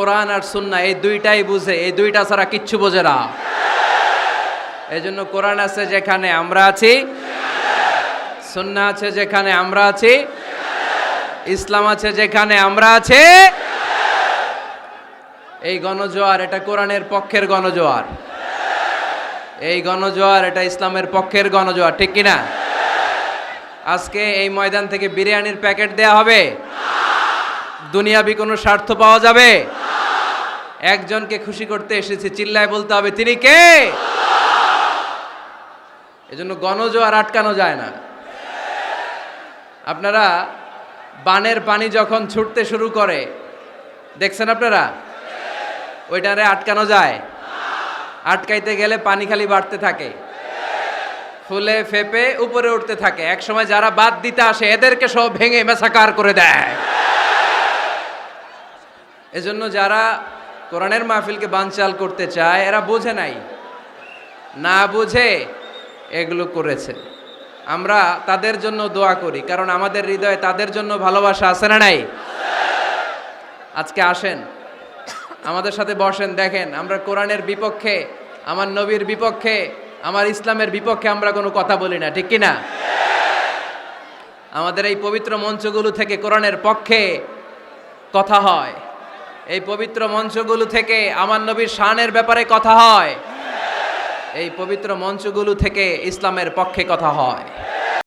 কোরআন আর সুন্নাহ এই দুইটাই বুঝে, এই দুইটা ছাড়া কিচ্ছু বোঝে না। এই জন্য কোরআন আছে যেখানে আমরা আছি, সুন্নাহ আছে যেখানে আমরা আছি, ইসলাম আছে যেখানে আমরা আছি। এই গণজোয়ার এটা কোরআনের পক্ষের গণজোয়ার, এই গণজোয়ার এটা ইসলামের পক্ষের গণজোয়ার, ঠিক কিনা? আজকে এই ময়দান থেকে বিরিয়ানির প্যাকেট দেয়া হবে? দুনিয়াবি কোনো স্বার্থ পাওয়া যাবে? একজনকে খুশি করতে এসেছি, চিল্লায় বলতে হবে তিনি কে। এজন্য গণজোয়ার আটকানো যায় না। আপনারা বানের পানি যখন ছুটতে শুরু করে দেখছেন আপনারা, ওইটারে আটকানো যায়? আটকাইতে গেলে পানি খালি বাড়তে থাকে, ফুলে ফেপে উপরে উঠতে থাকে। এক সময় যারা বাদ দিতে আসে এদেরকে সব ভেঙে মেসাকার করে দেয়। এজন্য যারা কোরআনের মাহফিলকে বানচাল করতে চায় এরা বোঝে নাই, না বুঝে এগুলো করেছে। আমরা তাদের জন্য দোয়া করি, কারণ আমাদের হৃদয়ে তাদের জন্য ভালোবাসা আছে না নাই? আজকে আসেন আমাদের সাথে বসেন, দেখেন আমরা কোরআনের বিপক্ষে, আমার নবীর বিপক্ষে, আমার ইসলামের বিপক্ষে আমরা কোনো কথা বলি না, ঠিক কিনা? আমাদের এই পবিত্র মঞ্চগুলো থেকে কোরআনের পক্ষে কথা হয়, এই পবিত্র মঞ্চগুলো থেকে আমার নবীর শানের ব্যাপারে কথা হয়, এই পবিত্র মঞ্চগুলো থেকে ইসলামের পক্ষে কথা হয়।